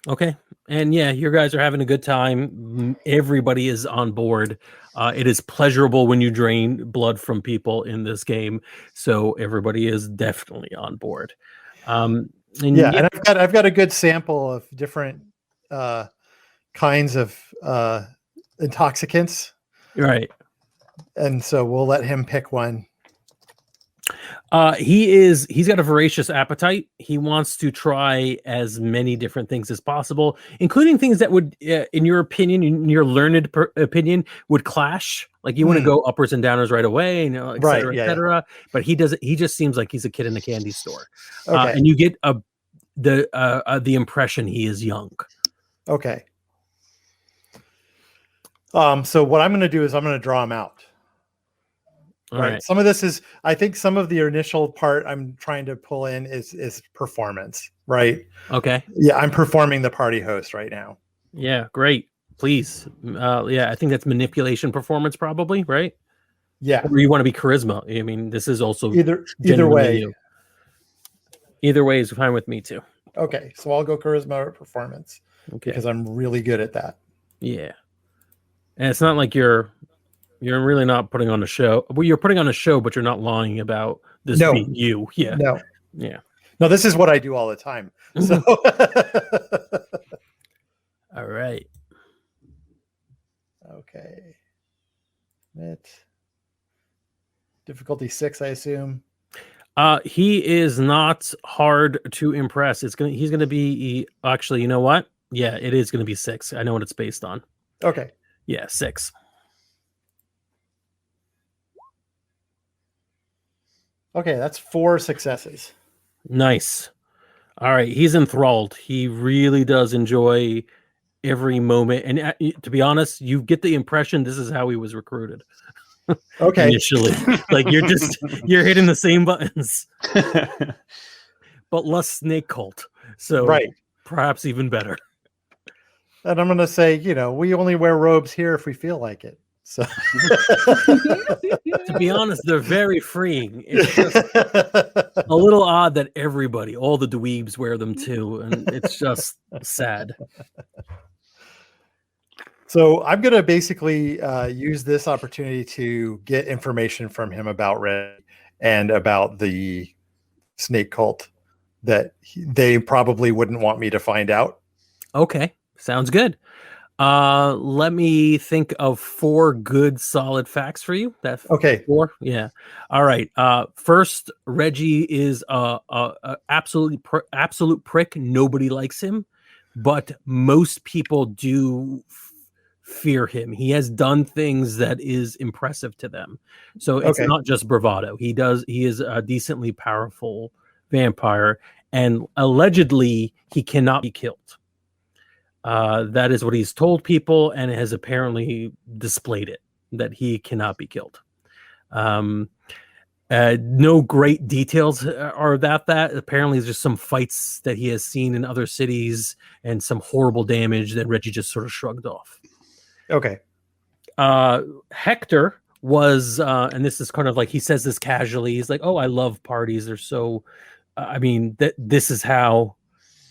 Okay. And yeah, you guys are having a good time. Everybody is on board. It is pleasurable when you drain blood from people in this game. So everybody is definitely on board.
And I've got a good sample of different kinds of intoxicants.
Right.
And so we'll let him pick one.
He's got a voracious appetite. He wants to try as many different things as possible, including things that would, in your opinion, in your learned opinion, would clash. Like you want to go uppers and downers right away, et cetera, et cetera. But he doesn't. He just seems like he's a kid in a candy store.
Okay.
And you get the impression he is young.
Okay. So what I'm going to do is I'm going to draw him out. Right. Some of this is, I think some of the initial part I'm trying to pull in is performance, right?
Okay.
Yeah, I'm performing the party host right now.
Yeah, great. Please. I think that's manipulation performance probably, right?
Yeah.
Or you want to be charisma. I mean, this is also
either way.
You. Either way is fine with me too.
Okay, so I'll go charisma or performance. Okay. Because I'm really good at that.
Yeah. And it's not like you're really not putting on a show. Well, you're putting on a show, but you're not lying about this being you. Yeah.
No.
Yeah.
No, this is what I do all the time. So
all right.
Okay. Difficulty 6, I assume.
He is not hard to impress. He's gonna be actually, you know what? Yeah, it is gonna be 6. I know what it's based on.
Okay.
Yeah, 6.
Okay, that's 4 successes.
Nice. All right, he's enthralled. He really does enjoy every moment. And to be honest, you get the impression this is how he was recruited.
Okay.
Initially, like you're hitting the same buttons, but less snake cult. So perhaps even better.
And I'm going to say, we only wear robes here if we feel like it. So
to be honest, they're very freeing. It's just a little odd that everybody, all the dweebs wear them too. And it's just sad.
So I'm going to basically use this opportunity to get information from him about Red and about the snake cult that they probably wouldn't want me to find out.
Okay. Sounds good. Let me think of 4 good solid facts for you. That's
okay.
4. Yeah. All right. First, Reggie is absolute prick. Nobody likes him, but most people do fear him. He has done things that is impressive to them. So it's not just bravado. He is a decently powerful vampire, and allegedly he cannot be killed. That is what he's told people, and has apparently displayed it, that he cannot be killed. No great details are about that. Apparently there's just some fights that he has seen in other cities and some horrible damage that Reggie just sort of shrugged off.
Okay.
Hector was, and this is kind of like, he says this casually. He's like, "Oh, I love parties. They're so, this is how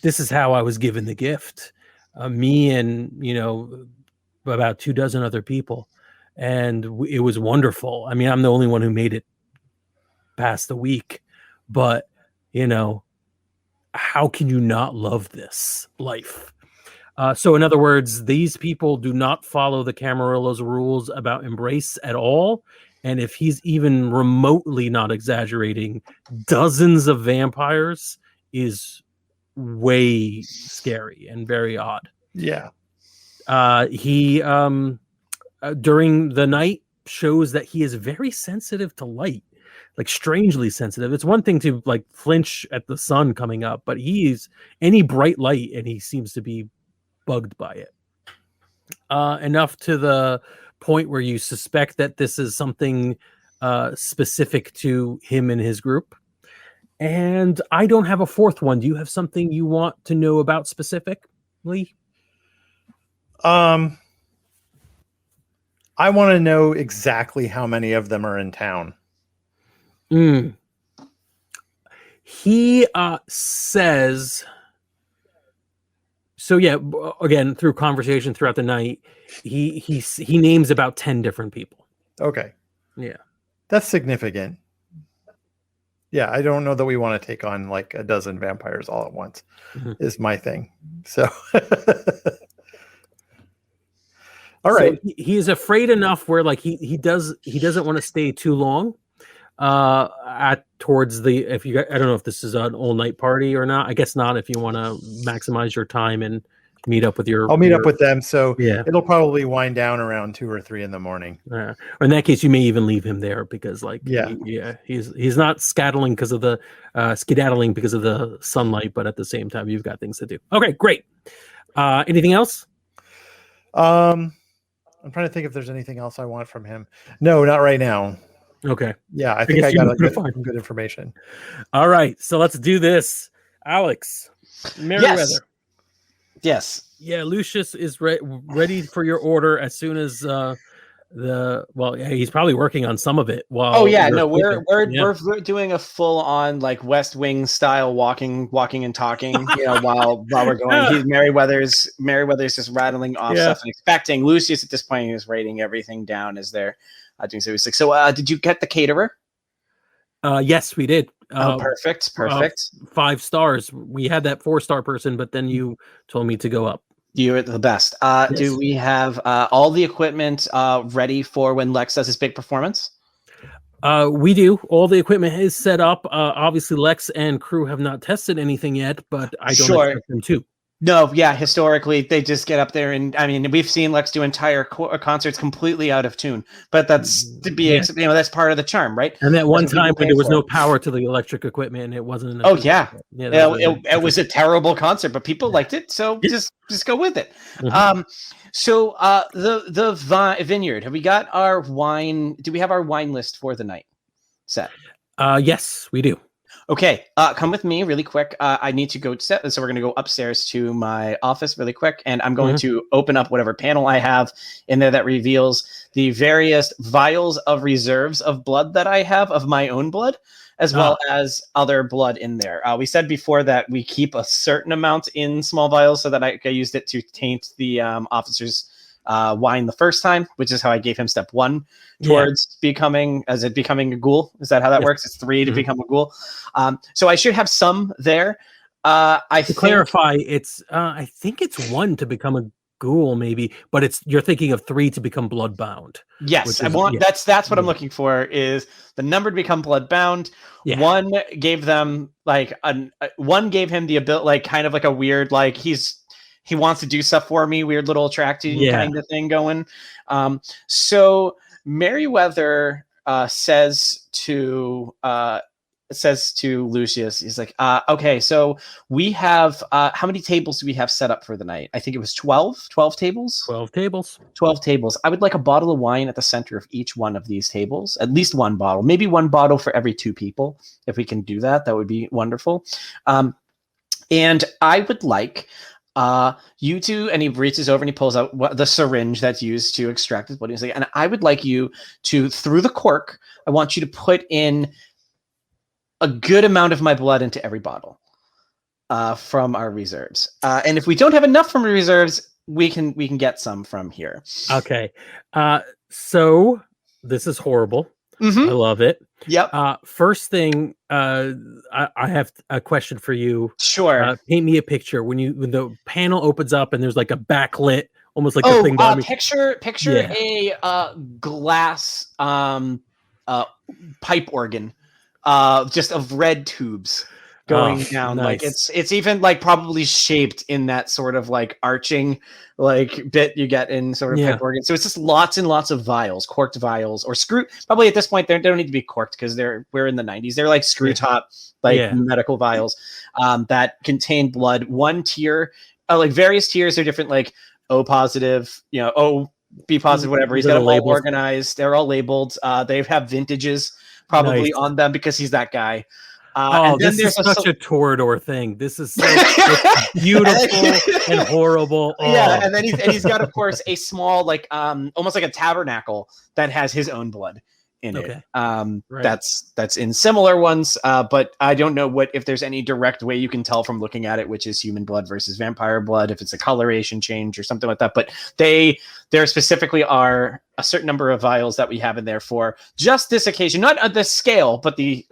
I was given the gift. Me and, about 24 other people. And it was wonderful. I mean, I'm the only one who made it past the week, but how can you not love this life?" So in other words, these people do not follow the Camarillo's rules about embrace at all. And if he's even remotely not exaggerating, dozens of vampires is way scary and very odd.
Yeah.
He during the night shows that he is very sensitive to light, like strangely sensitive. It's one thing to like flinch at the sun coming up, but he's any bright light and he seems to be bugged by it. Enough to the point where you suspect that this is something specific to him and his group. And I don't have a 4th one. Do you have something you want to know about specifically?
I want to know exactly how many of them are in town.
He says, so yeah, again, through conversation throughout the night, he names about 10 different people.
Okay.
Yeah.
That's significant. Yeah, I don't know that we want to take on like a dozen vampires all at once, is my thing. So all right.
So he is afraid enough where like he doesn't want to stay too long. at towards the if you I don't know if this is an all night party or not. I guess not. If you want to maximize your time and meet up with
I'll meet up with them. So
yeah,
it'll probably wind down around 2 or 3 in the morning.
or in that case, you may even leave him there because
Yeah.
he's not skedaddling because of the sunlight, but at the same time, you've got things to do. Okay, great. Anything else?
I'm trying to think if there's anything else I want from him. No, not right now.
Okay.
Yeah, I think I got some good information.
All right, so let's do this. Alex, Meriwether.
Yes.
Yeah, Lucius is ready for your order as soon as he's probably working on some of it.
We're doing a full on like West Wing style walking and talking, while we're going. Meriwether's just rattling off stuff and expecting. Lucius at this point is writing everything down as they're doing so. He's like, so did you get the caterer?
Yes, we did.
Perfect.
5 stars. We had that 4-star person, but then you told me to go up.
You're the best. Yes. Do we have all the equipment ready for when Lex does his big performance?
We do. All the equipment is set up. Obviously, Lex and crew have not tested anything yet, but I don't expect them to.
No, yeah. Historically, they just get up there, and I mean, we've seen Lex do entire concerts completely out of tune. But that's that's part of the charm, right?
And that one time when there was no power to the electric equipment, and it wasn't enough.
Oh yeah, it was a terrible concert, but people liked it, so just go with it. Mm-hmm. So the vineyard. Have we got our wine? Do we have our wine list for the night set?
Yes, we do.
Okay, come with me really quick. I need to go set, so we're going to go upstairs to my office really quick, and I'm going to open up whatever panel I have in there that reveals the various vials of reserves of blood that I have of my own blood, as well as other blood in there. We said before that we keep a certain amount in small vials so that I used it to taint the officer's wine the first time, which is how I gave him step 1 towards becoming a ghoul. Is that how that works? It's 3 to become a ghoul. So I should have some there.
Clarify, it's I think it's 1 to become a ghoul, maybe, but you're thinking of 3 to become bloodbound.
Yes, that's what I'm looking for, is the number to become bloodbound. Yeah. 1 gave them one gave him the ability, like kind of like a weird, like he wants to do stuff for me, weird little attracting kind of thing going. So Meriwether says to Lucius, he's like, okay, so we have how many tables do we have set up for the night? I think it was 12 tables.
12 tables.
12 tables. I would like a bottle of wine at the center of each one of these tables. At least 1 bottle, maybe 1 bottle for every 2 people. If we can do that, that would be wonderful. And I would like you two, and he reaches over and he pulls out the syringe that's used to extract his blood. He's like, and I would like you to, through the cork, I want you to put in a good amount of my blood into every bottle from our reserves. And if we don't have enough from reserves, we can get some from here.
Okay. So this is horrible. Mm-hmm. I love it.
Yep.
First thing, I have a question for you.
Sure.
Paint me a picture when the panel opens up and there's like a backlit, almost like a thing.
Picture a glass pipe organ, just of red tubes going down. Nice. Like it's even like probably shaped in that sort of like arching like bit you get in sort of pipe organ. So it's just lots and lots of vials, corked vials, or screw. Probably at this point they don't need to be corked because we're in the 90s. They're like screw top medical vials that contain blood. One tier, like various tiers are different, like O positive, O B positive, whatever. He's got them all organized. They're all labeled. They have vintages probably on them because he's that guy.
This is such a Torador thing. This is so beautiful and horrible.
Yeah, and then he's got, of course, a small, like almost like a tabernacle that has his own blood in it. Right. That's in similar ones, but I don't know if there's any direct way you can tell from looking at it which is human blood versus vampire blood, if it's a coloration change or something like that. But there specifically are a certain number of vials that we have in there for just this occasion, not at the scale, but the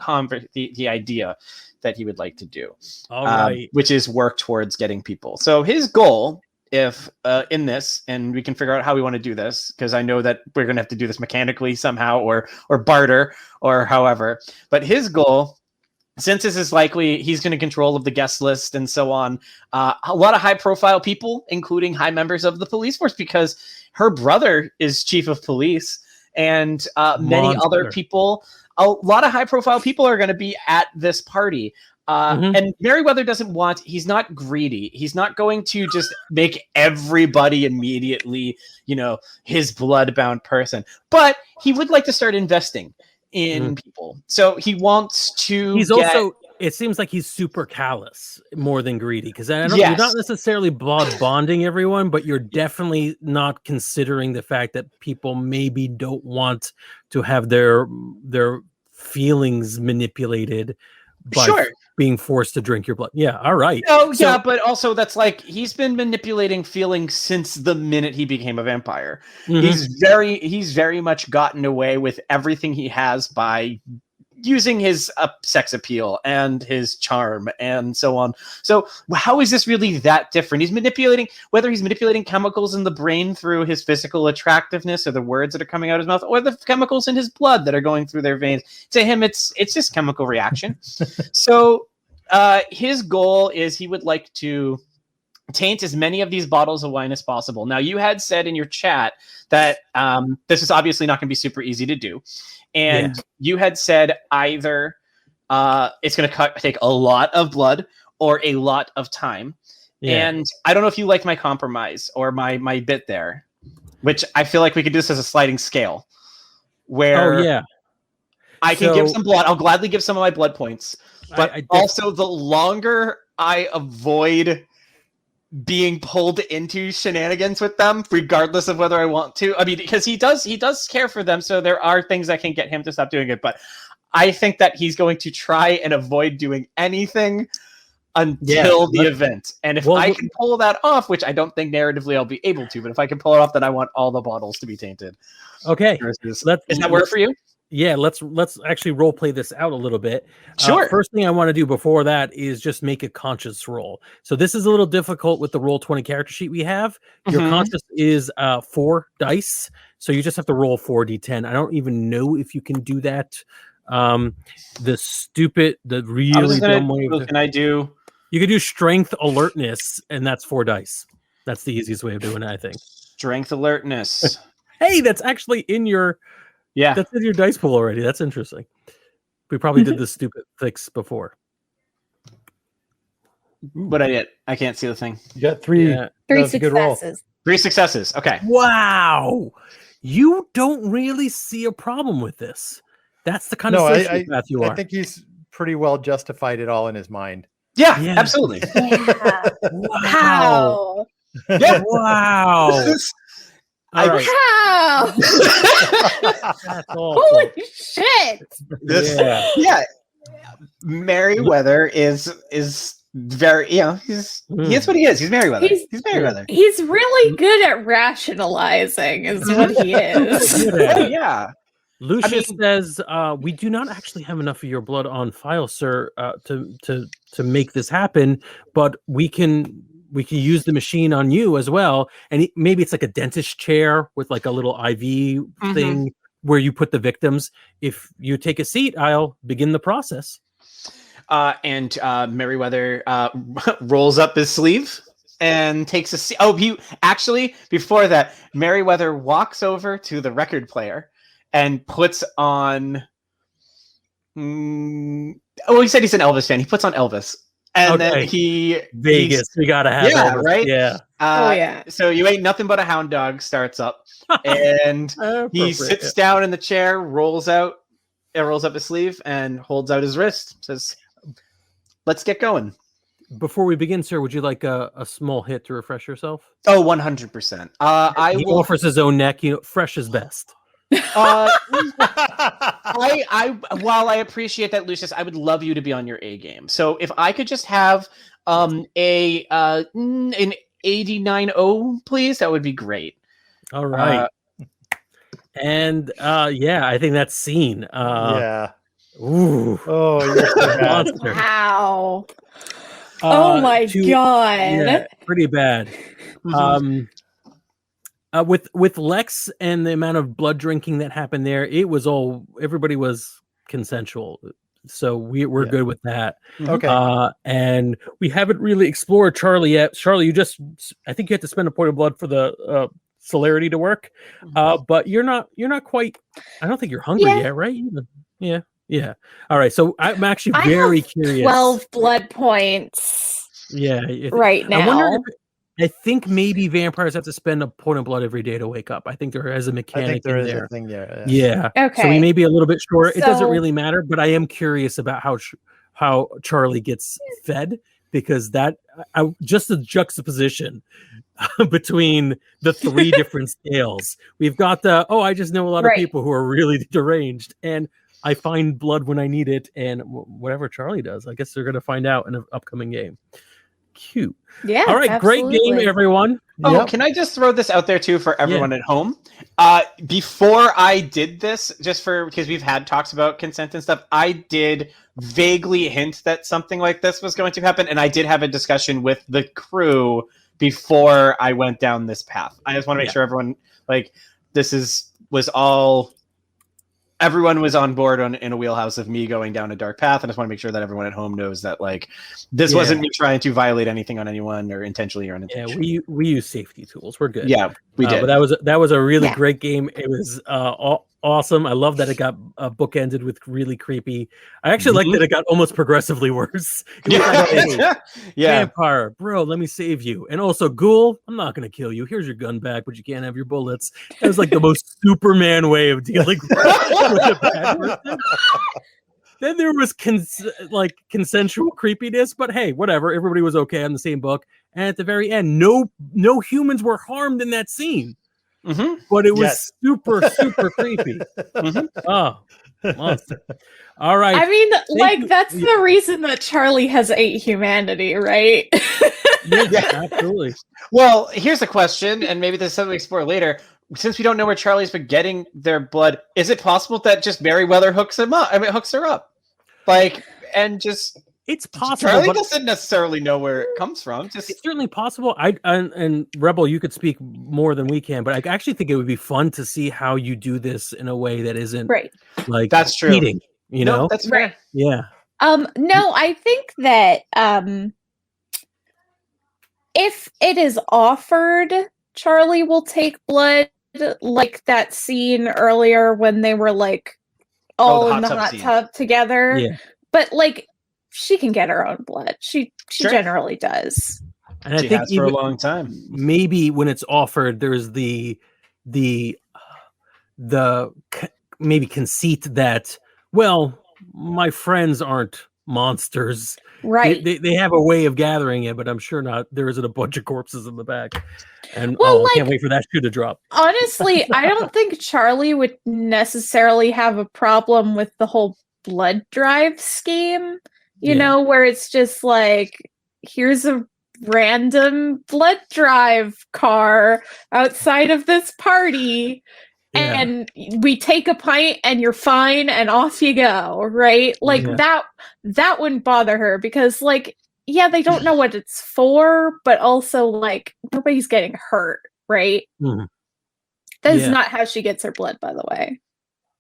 idea that he would like to do.
All right.
Which is work towards getting people. So his goal if in this, and we can figure out how we want to do this, because I know that we're going to have to do this mechanically somehow, or barter, or however. But his goal, since this is likely he's going to control of the guest list and so on, a lot of high profile people, including high members of the police force, because her brother is chief of police, and many other people, a lot of high profile people are going to be at this party. And Merryweather he's not greedy. He's not going to just make everybody immediately, his blood-bound person. But he would like to start investing in people. So he wants to
it seems like he's super callous more than greedy, because you're not necessarily blood bonding everyone, but you're definitely not considering the fact that people maybe don't want to have their feelings manipulated by being forced to drink your blood. Yeah, all right.
But also that's like he's been manipulating feelings since the minute he became a vampire. He's very much gotten away with everything he has by using his sex appeal and his charm and so on. So how is this really that different? Whether he's manipulating chemicals in the brain through his physical attractiveness, or the words that are coming out of his mouth, or the chemicals in his blood that are going through their veins. To him, it's just chemical reaction. So his goal is he would like to taint as many of these bottles of wine as possible. Now, you had said in your chat that this is obviously not going to be super easy to do. And you had said either it's going to take a lot of blood or a lot of time. Yeah. And I don't know if you liked my compromise or my bit there, which I feel like we could do this as a sliding scale, where I can give some blood. I'll gladly give some of my blood points. But also, the longer I avoid being pulled into shenanigans with them, regardless of whether I want to. I mean, because he does care for them, so there are things that can get him to stop doing it. But I think that he's going to try and avoid doing anything until the event. And if I can pull that off, which I don't think narratively I'll be able to, but if I can pull it off, then I want all the bottles to be tainted.
Okay.
Does that work for you?
Yeah, let's actually role play this out a little bit.
Sure.
First thing I want to do before that is just make a conscious roll. So this is a little difficult with the roll 20 character sheet we have. Your conscious is 4 dice, so you just have to roll 4d10. I don't even know if you can do that. The really dumb way.
Can I do?
You could do strength alertness, and that's 4 dice. That's the easiest way of doing it, I think.
Strength alertness.
Hey, that's actually in your. Yeah, that's in your dice pool already. That's interesting. We probably did this stupid fix before.
But I can't see the thing.
You got 3
successes.
3 successes. Okay.
Wow. You don't really see a problem with this. That's the kind of sociopath you are.
I think he's pretty well justified it all in his mind.
Yeah. Absolutely.
Yeah.
Wow.
Yeah.
Wow.
Right.
Wow!
That's awful.
Holy shit!
Merryweather is very, he is what he is. He's Merryweather. He's Merryweather.
He's really good at rationalizing, is what he is.
Yeah.
Lucius says, "We do not actually have enough of your blood on file, sir, to make this happen, but we can use the machine on you as well. And maybe it's like a dentist chair with like a little IV thing where you put the victims. If you take a seat, I'll begin the process."
And Merryweather rolls up his sleeve and takes a seat. Oh, before that, Merryweather walks over to the record player and puts on. He said he's an Elvis fan. He puts on Elvis. And then
Vegas, we gotta have Elvis.
Right?
Yeah.
So You Ain't Nothing But a Hound Dog starts up, and he sits down in the chair, rolls up his sleeve, and holds out his wrist. Says, "Let's get going."
Before we begin, sir, would you like a small hit to refresh yourself?
Oh, 100%.
He offers his own neck. Fresh is best.
While I appreciate that, Lucius, I would love you to be on your A game. So if I could just have an 89-0, please, that would be great.
All right. I think that's scene.
Yeah.
Ooh.
Oh, you're so bad.
Wow. Oh my god!
Yeah, pretty bad. With Lex and the amount of blood drinking that happened there, everybody was consensual, so we're good with that.
Okay.
And we haven't really explored Charlie yet. Charlie, I think you have to spend a point of blood for the celerity to work, but you're not quite. I don't think you're hungry yet, right? Yeah. All right, so I'm actually very curious.
12 blood points.
Yeah,
right now.
I wonder I think maybe vampires have to spend a point of blood every day to wake up. I think there is a mechanic in there.
A thing there.
Yeah.
Okay.
So we may be a little bit short. It doesn't really matter, but I am curious about how Charlie gets fed, because just the juxtaposition between the three different scales. We've got I just know a lot of people who are really deranged, and I find blood when I need it, and whatever Charlie does, I guess they're going to find out in an upcoming game. Cute.
Yeah.
All right.
Absolutely.
Great game, everyone.
Can I just throw this out there too for everyone at home? Before I did this, because we've had talks about consent and stuff, I did vaguely hint that something like this was going to happen, and I did have a discussion with the crew before I went down this path. I just want to make sure everyone everyone was on board in a wheelhouse of me going down a dark path, and I just want to make sure that everyone at home knows that this wasn't me trying to violate anything on anyone, or intentionally or unintentionally.
Yeah, we use safety tools. We're good.
Yeah, we did.
But that was a really great game. It was awesome. I love that it got bookended with really creepy. I actually like that it got almost progressively worse. Vampire, bro, let me save you. And also, Ghoul, I'm not going to kill you. Here's your gun back, but you can't have your bullets. That was like the most Superman way of dealing with a bad person. Then there was consensual creepiness, but hey, whatever. Everybody was okay on the same book. And at the very end, no humans were harmed in that scene. But it was super creepy. Oh, monster. All right.
I mean, that's the reason that Charlie has ate humanity, right?
Yeah, absolutely.
Well, here's a question, and maybe this is something we explore later. Since we don't know where Charlie's been getting their blood, is it possible that just Merryweather hooks her up?
It's possible.
Charlie doesn't necessarily know where it comes from.
It's certainly possible. And Rebel, you could speak more than we can, but I actually think it would be fun to see how you do this in a way that isn't
that's true.
Eating, know?
That's right.
Yeah.
No, I think that if it is offered, Charlie will take blood, like that scene earlier when they were all in the hot tub together.
Yeah.
But she can get her own blood. She generally does.
And I think has for a long time.
Maybe when it's offered, there's the maybe conceit that, well, my friends aren't monsters.
Right.
They have a way of gathering it, but I'm sure not. There isn't a bunch of corpses in the back. And I can't wait for that shoe to drop.
Honestly, I don't think Charlie would necessarily have a problem with the whole blood drive scheme. You know, where it's just here's a random blood drive car outside of this party, and we take a pint and you're fine and off you go, right? That wouldn't bother her, because they don't know what it's for, but also nobody's getting hurt, right? That is not how she gets her blood, by the way.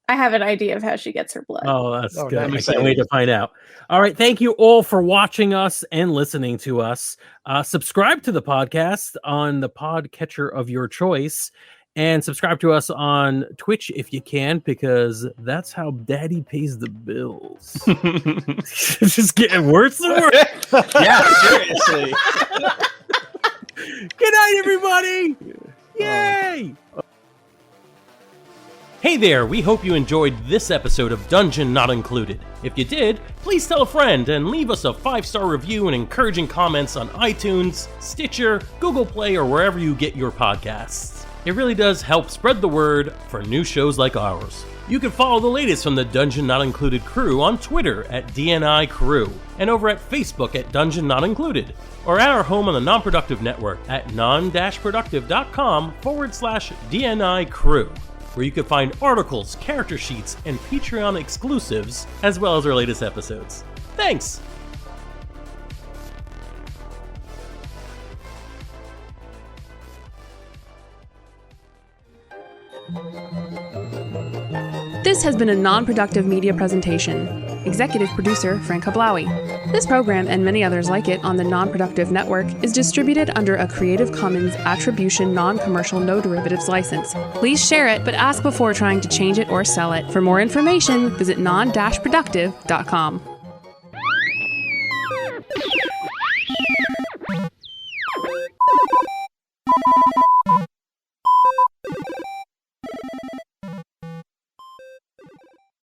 I have an idea of how she gets her blood.
Oh, that's good. I can't wait to find out. All right. Thank you all for watching us and listening to us. Subscribe to the podcast on the podcatcher of your choice, and subscribe to us on Twitch if you can, because that's how Daddy pays the bills. It's just getting worse and worse.
Yeah, seriously.
Good night, everybody. Yay. Hey there, we hope you enjoyed this episode of Dungeon Not Included. If you did, please tell a friend and leave us a 5-star review and encouraging comments on iTunes, Stitcher, Google Play, or wherever you get your podcasts. It really does help spread the word for new shows like ours. You can follow the latest from the Dungeon Not Included crew on Twitter at DNI Crew, and over at Facebook at Dungeon Not Included, or at our home on the Non-Productive Network at Non-Productive.com/DNI Crew, where you can find articles, character sheets, and Patreon exclusives, as well as our latest episodes. Thanks!
This has been a non-productive media presentation. Executive producer Frank Hablawi. This program and many others like it on the Non-Productive Network is distributed under a Creative Commons Attribution Non-Commercial No Derivatives license. Please share it, but ask before trying to change it or sell it. For more information, visit non-productive.com.